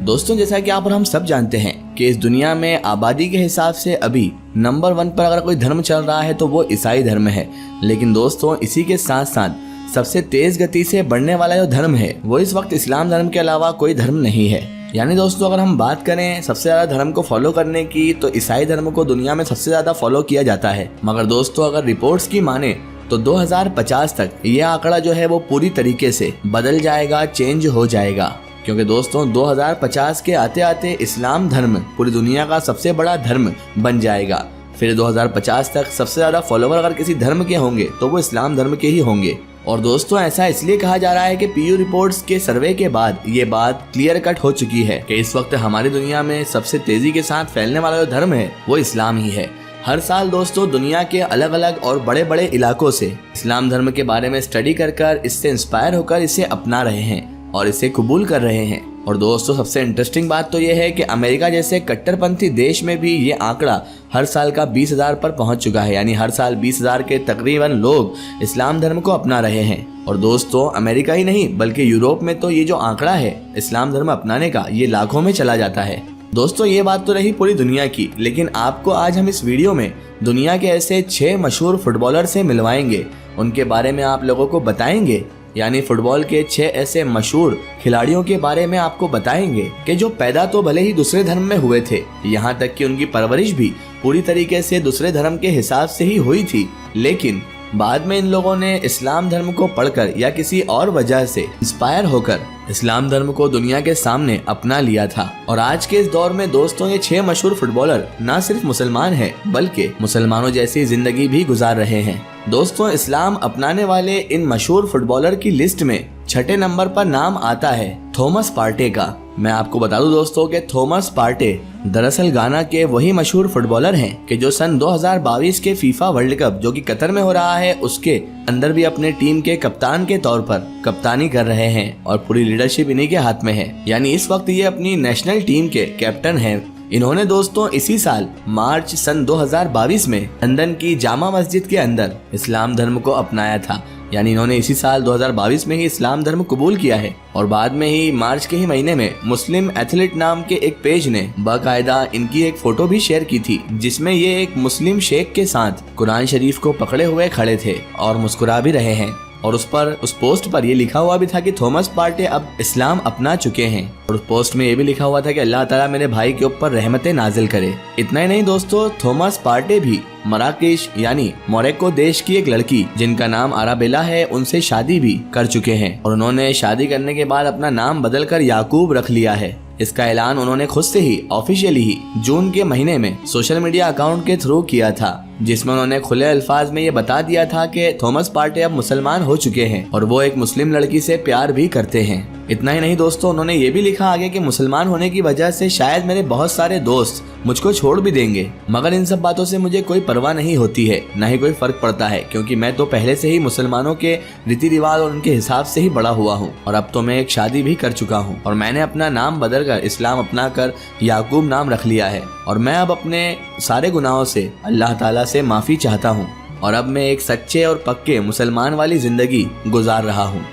दोस्तों जैसा कि आप और हम सब जानते हैं कि इस दुनिया में आबादी के हिसाब से अभी नंबर 1 पर अगर कोई धर्म चल रहा है तो वो ईसाई धर्म है। लेकिन दोस्तों इसी के साथ साथ सबसे तेज गति से बढ़ने वाला जो धर्म है वो इस वक्त इस्लाम धर्म के अलावा कोई धर्म नहीं है। यानी दोस्तों अगर हम बात करें सबसे ज्यादा धर्म को फॉलो करने की तो ईसाई धर्म को दुनिया में सबसे ज्यादा फॉलो किया जाता है। मगर दोस्तों अगर रिपोर्ट्स की माने तो 2050 तक ये आंकड़ा जो है वो पूरी तरीके से बदल जाएगा, चेंज हो जाएगा। क्योंकि दोस्तों 2050 के आते आते इस्लाम धर्म पूरी दुनिया का सबसे बड़ा धर्म बन जाएगा। फिर 2050 तक सबसे ज्यादा फॉलोवर अगर किसी धर्म के होंगे तो वो इस्लाम धर्म के ही होंगे। और दोस्तों ऐसा इसलिए कहा जा रहा है कि पीयू रिपोर्ट्स के सर्वे के बाद ये बात क्लियर कट हो चुकी है कि इस वक्त हमारी दुनिया में सबसे तेजी के साथ फैलने वाला जो धर्म है वो इस्लाम ही है। हर साल दोस्तों दुनिया के अलग अलग और बड़े बड़े इलाकों से इस्लाम धर्म के बारे में स्टडी कर इससे इंस्पायर होकर इसे अपना रहे हैं और इसे कबूल कर रहे हैं। और दोस्तों सबसे इंटरेस्टिंग बात तो ये है कि अमेरिका जैसे कट्टरपंथी देश में भी ये आंकड़ा हर साल का 20,000 पर पहुंच चुका है। यानी हर साल 20,000 के तकरीबन लोग इस्लाम धर्म को अपना रहे हैं। और दोस्तों अमेरिका ही नहीं बल्कि यूरोप में तो ये जो आंकड़ा है इस्लाम धर्म अपनाने का ये लाखों में चला जाता है। दोस्तों ये बात तो रही पूरी दुनिया की, लेकिन आपको आज हम इस वीडियो में दुनिया के ऐसे 6 मशहूर फुटबॉलर से मिलवाएंगे, उनके बारे में आप लोगों को बताएंगे। यानी फुटबॉल के 6 ऐसे मशहूर खिलाड़ियों के बारे में आपको बताएंगे कि जो पैदा तो भले ही दूसरे धर्म में हुए थे, यहाँ तक कि उनकी परवरिश भी पूरी तरीके से दूसरे धर्म के हिसाब से ही हुई थी, लेकिन बाद में इन लोगों ने इस्लाम धर्म को पढ़कर या किसी और वजह से इंस्पायर होकर इस्लाम धर्म को दुनिया के सामने अपना लिया था। और आज के इस दौर में दोस्तों ये 6 मशहूर फुटबॉलर ना सिर्फ मुसलमान हैं बल्कि मुसलमानों जैसी जिंदगी भी गुजार रहे हैं। दोस्तों इस्लाम अपनाने वाले इन मशहूर फुटबॉलर की लिस्ट में 6 नंबर पर नाम आता है थॉमस पार्टे का। मैं आपको बता दूं दोस्तों कि थॉमस पार्टे दरअसल गाना के वही मशहूर फुटबॉलर हैं कि जो सन 2022 के फीफा वर्ल्ड कप जो कि कतर में हो रहा है उसके अंदर भी अपने टीम के कप्तान के तौर पर कप्तानी कर रहे हैं और पूरी लीडरशिप इन्हीं के हाथ में है। यानी इस वक्त ये अपनी नेशनल टीम के कैप्टन हैं। इन्होंने दोस्तों इसी साल मार्च सन 2022 में लंदन की जामा मस्जिद के अंदर इस्लाम धर्म को अपनाया था। यानी इन्होंने इसी साल 2022 में ही इस्लाम धर्म कबूल किया है। और बाद में ही मार्च के ही महीने में मुस्लिम एथलीट नाम के एक पेज ने बाकायदा इनकी एक फोटो भी शेयर की थी जिसमें ये एक मुस्लिम शेख के साथ कुरान शरीफ को पकड़े हुए खड़े थे और मुस्कुरा भी रहे हैं। और उस पोस्ट पर ये लिखा हुआ भी था कि थॉमस पार्टे अब इस्लाम अपना चुके हैं। और उस पोस्ट में ये भी लिखा हुआ था कि अल्लाह ताला मेरे भाई के ऊपर रहमतें नाजिल करे। इतना ही नहीं दोस्तों थॉमस पार्टे भी मराकेश यानी मोरक्को देश की एक लड़की जिनका नाम आराबेला है उनसे शादी भी कर चुके हैं। और उन्होंने शादी करने के बाद अपना नाम बदलकर याकूब रख लिया है। इसका ऐलान उन्होंने खुद से ही ऑफिशियली ही जून के महीने में सोशल मीडिया अकाउंट के थ्रू किया था, जिसमें उन्होंने खुले अल्फाज में ये बता दिया था कि थॉमस पार्टे अब मुसलमान हो चुके हैं और वो एक मुस्लिम लड़की से प्यार भी करते हैं। इतना ही नहीं दोस्तों उन्होंने ये भी लिखा आगे कि मुसलमान होने की वजह से शायद मेरे बहुत सारे दोस्त मुझको छोड़ भी देंगे, मगर इन सब बातों से मुझे कोई परवाह नहीं होती है, न ही कोई फर्क पड़ता है, क्योंकि मैं तो पहले से ही मुसलमानों के रीति रिवाज और उनके हिसाब से ही बड़ा हुआ हूँ। और अब तो मैं एक शादी भी कर चुका हूँ और मैंने अपना नाम बदलकर इस्लाम अपना कर याकूब नाम रख लिया है। और मैं अब अपने सारे गुनाहों से अल्लाह ताला से माफी चाहता हूँ और अब मैं एक सच्चे और पक्के मुसलमान वाली जिंदगी गुजार रहा हूँ।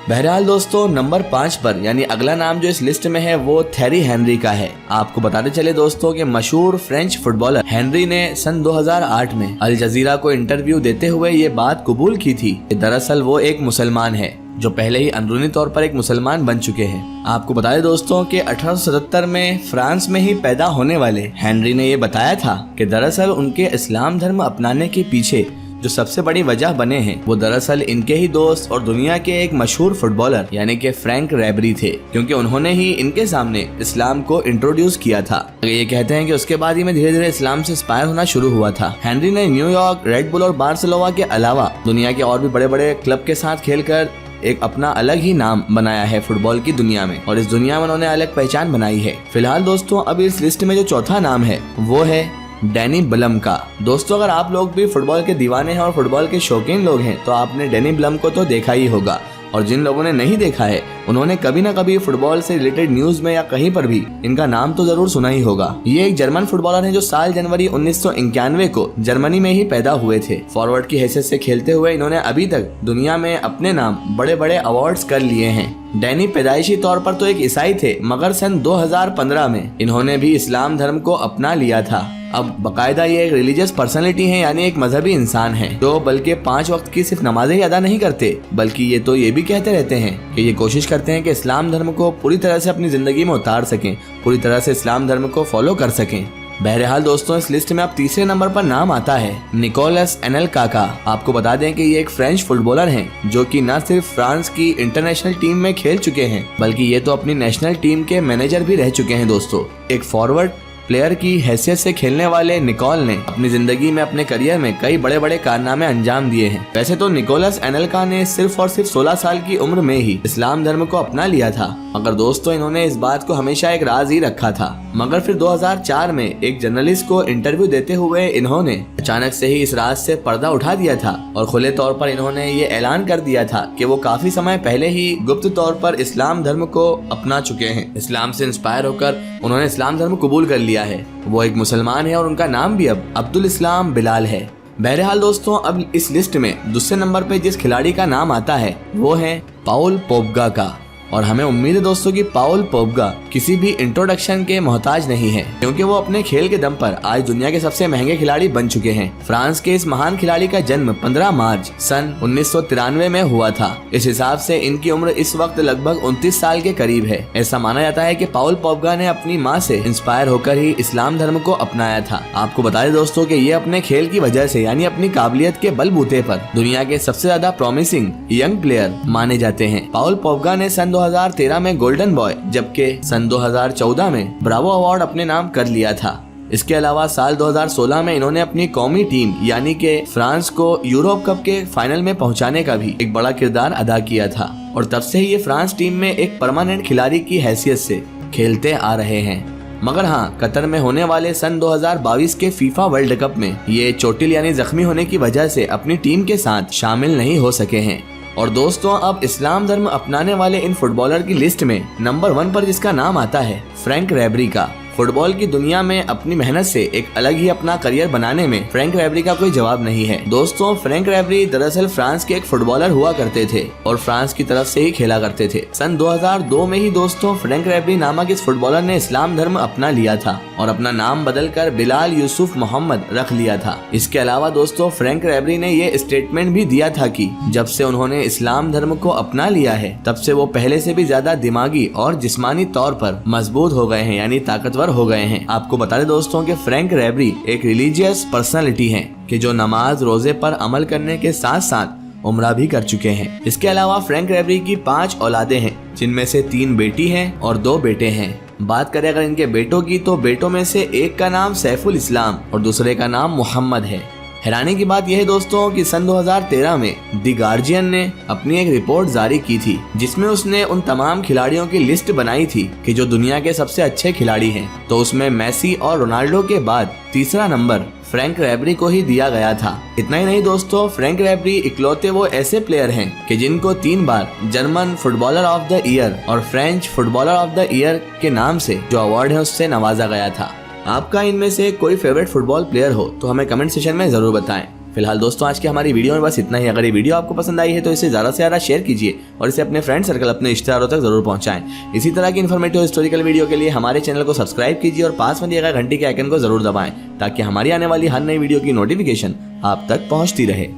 बहरहाल दोस्तों नंबर 5 पर यानी अगला नाम जो इस लिस्ट में है वो थेरी हेनरी का है। आपको बताते चले दोस्तों कि मशहूर फ्रेंच फुटबॉलर हेनरी ने सन 2008 में अल जजीरा को इंटरव्यू देते हुए ये बात कबूल की थी कि दरअसल वो एक मुसलमान है जो पहले ही अंदरूनी तौर पर एक मुसलमान बन चुके हैं। आपको बता दें दोस्तों कि 1877 में फ्रांस में ही पैदा होने वाले हेनरी ने ये बताया था कि दरअसल उनके इस्लाम धर्म अपनाने के पीछे जो सबसे बड़ी वजह बने हैं वो दरअसल इनके ही दोस्त और दुनिया के एक मशहूर फुटबॉलर यानी कि फ्रैंक रैबरी थे, क्योंकि उन्होंने ही इनके सामने इस्लाम को इंट्रोड्यूस किया था। ये कहते हैं कि उसके बाद ही मैं धीरे धीरे इस्लाम से इंस्पायर होना शुरू हुआ था। हेनरी ने न्यूयॉर्क, रेड बुल और बार्सिलोना के अलावा दुनिया के और भी बड़े बड़े क्लब के साथ खेलकर एक अपना अलग ही नाम बनाया है फुटबॉल की दुनिया में और इस दुनिया में उन्होंने अलग पहचान बनाई है। फिलहाल दोस्तों अब इस लिस्ट में जो चौथा नाम है वो है डैनी ब्लम का। दोस्तों अगर आप लोग भी फुटबॉल के दीवाने हैं और फुटबॉल के शौकीन लोग हैं तो आपने डैनी ब्लम को तो देखा ही होगा। और जिन लोगों ने नहीं देखा है उन्होंने कभी ना कभी फुटबॉल से रिलेटेड न्यूज में या कहीं पर भी इनका नाम तो जरूर सुना ही होगा। ये एक जर्मन फुटबॉलर है जो साल जनवरी 1991 को जर्मनी में ही पैदा हुए थे। फॉरवर्ड की हैसियत से खेलते हुए इन्होंने अभी तक दुनिया में अपने नाम बड़े बड़े अवार्ड्स कर लिए हैं। डैनी पैदाइशी तौर पर तो एक ईसाई थे, मगर सन 2015 में इन्होंने भी इस्लाम धर्म को अपना लिया था। अब बकायदा ये एक रिलीजियस पर्सनैलिटी है, यानी एक मजहबी इंसान है जो बल्कि 5 वक्त की सिर्फ नमाजें ही अदा नहीं करते, बल्कि ये भी कहते रहते हैं कि ये कोशिश करते हैं कि इस्लाम धर्म को पूरी तरह से अपनी जिंदगी में उतार सकें, पूरी तरह से इस्लाम धर्म को फॉलो कर सकें। बहरहाल दोस्तों, इस लिस्ट में अब तीसरे नंबर पर नाम आता है निकोलस एनेलका। आपको बता दें कि ये एक फ्रेंच फुटबॉलर हैं जो कि न सिर्फ फ्रांस की इंटरनेशनल टीम में खेल चुके हैं, बल्कि ये तो अपनी नेशनल टीम के मैनेजर भी रह चुके हैं। दोस्तों, एक फॉरवर्ड प्लेयर की हैसियत से खेलने वाले निकोल ने अपनी जिंदगी में अपने करियर में कई बड़े बड़े कारनामे अंजाम दिए हैं। वैसे तो निकोलस एनेलका ने सिर्फ और सिर्फ 16 साल की उम्र में ही इस्लाम धर्म को अपना लिया था, मगर दोस्तों इन्होंने इस बात को हमेशा एक राज ही रखा था। मगर फिर 2004 में एक जर्नलिस्ट को इंटरव्यू देते हुए इन्होंने अचानक से ही इस राज से पर्दा उठा दिया था और खुले तौर पर इन्होंने ये ऐलान कर दिया था कि वो काफी समय पहले ही गुप्त तौर पर इस्लाम धर्म को अपना चुके हैं। इस्लाम से इंस्पायर होकर उन्होंने इस्लाम धर्म कबूल कर लिया है। वो एक मुसलमान है और उनका नाम भी अब अब्दुल इस्लाम बिलाल है। बहरहाल दोस्तों, अब इस लिस्ट में दूसरे नंबर पे जिस खिलाड़ी का नाम आता है वो है पाउल पोग्बा का। और हमें उम्मीद है दोस्तों कि पाउल पोग्बा किसी भी इंट्रोडक्शन के मोहताज नहीं है, क्योंकि वो अपने खेल के दम पर आज दुनिया के सबसे महंगे खिलाड़ी बन चुके हैं। फ्रांस के इस महान खिलाड़ी का जन्म 15 मार्च सन 1993 में हुआ था। इस हिसाब से इनकी उम्र इस वक्त लगभग 29 साल के करीब है। ऐसा माना जाता है कि पाउल पोग्बा ने अपनी माँ से इंस्पायर होकर ही इस्लाम धर्म को अपनाया था। आपको बता दें दोस्तों कि ये अपने खेल की वजह से यानी अपनी काबिलियत के बलबूते पर दुनिया के सबसे ज्यादा प्रॉमिसिंग यंग प्लेयर माने जाते हैं। पाउल पोग्बा ने सन 2013 में गोल्डन बॉय जबकि सन 2014 में ब्रावो अवार्ड अपने नाम कर लिया था। इसके अलावा साल 2016 में इन्होंने अपनी कौमी टीम यानी कि फ्रांस को यूरोप कप के फाइनल में पहुंचाने का भी एक बड़ा किरदार अदा किया था और तब से ही ये फ्रांस टीम में एक परमानेंट खिलाड़ी की हैसियत से खेलते आ रहे हैं। मगर हाँ, कतर में होने वाले सन 2022 के फीफा वर्ल्ड कप में ये चोटिल यानी जख्मी होने की वजह से अपनी टीम के साथ शामिल नहीं हो सके हैं। और दोस्तों, अब इस्लाम धर्म अपनाने वाले इन फुटबॉलर की लिस्ट में नंबर 1 पर जिसका नाम आता है फ्रैंक रिबेरी का। फुटबॉल की दुनिया में अपनी मेहनत से एक अलग ही अपना करियर बनाने में फ्रैंक रिबेरी का कोई जवाब नहीं है। दोस्तों, फ्रैंक रिबेरी दरअसल फ्रांस के एक फुटबॉलर हुआ करते थे और फ्रांस की तरफ से ही खेला करते थे। सन 2002 में ही दोस्तों फ्रैंक रिबेरी नामक इस फुटबॉलर ने इस्लाम धर्म अपना लिया था और अपना नाम बदलकर बिलाल यूसुफ मोहम्मद रख लिया था। इसके अलावा दोस्तों फ्रैंक रिबेरी ने ये स्टेटमेंट भी दिया था कि जब से उन्होंने इस्लाम धर्म को अपना लिया है तब से वो पहले से भी ज्यादा दिमागी और जिस्मानी तौर पर मजबूत हो गए हैं, यानी ताकतवर हो गए हैं। आपको बता दें दोस्तों कि फ्रैंक रिबेरी एक रिलीजियस पर्सनालिटी हैं कि जो नमाज रोजे पर अमल करने के साथ साथ उम्रा भी कर चुके हैं। इसके अलावा फ्रैंक रिबेरी की 5 औलादे हैं, जिनमें से 3 बेटी हैं और 2 बेटे हैं। बात करें अगर इनके बेटों की, तो बेटों में से एक का नाम सैफुल इस्लाम और दूसरे का नाम मोहम्मद है। हैरानी की बात यह है दोस्तों कि सन 2013 में द गार्जियन ने अपनी एक रिपोर्ट जारी की थी जिसमें उसने उन तमाम खिलाड़ियों की लिस्ट बनाई थी कि जो दुनिया के सबसे अच्छे खिलाड़ी हैं। तो उसमें मेसी और रोनाल्डो के बाद तीसरा नंबर फ्रैंक रिबेरी को ही दिया गया था। इतना ही नहीं दोस्तों, फ्रैंक रिबेरी इकलौते वो ऐसे प्लेयर हैं कि जिनको 3 बार German footballer of the year और French footballer of the year के नाम से जो अवार्ड है उससे नवाजा गया था। आपका इनमें से कोई फेवरेट फुटबॉल प्लेयर हो तो हमें कमेंट सेक्शन में जरूर बताएं। फिलहाल दोस्तों, आज की हमारी वीडियो में बस इतना ही। अगर ये वीडियो आपको पसंद आई है तो इसे ज्यादा से ज्यादा शेयर कीजिए और इसे अपने फ्रेंड सर्कल, अपने रिश्तेदारों तक जरूर पहुंचाएं। इसी तरह की इन्फॉर्मेटिव हिस्टोरिकल वीडियो के लिए हमारे चैनल को सब्सक्राइब कीजिए और पास में दिए गए घंटी के आइकन को जरूर दबाएं ताकि हमारी आने वाली हर नई वीडियो की नोटिफिकेशन आप तक पहुंचती रहे।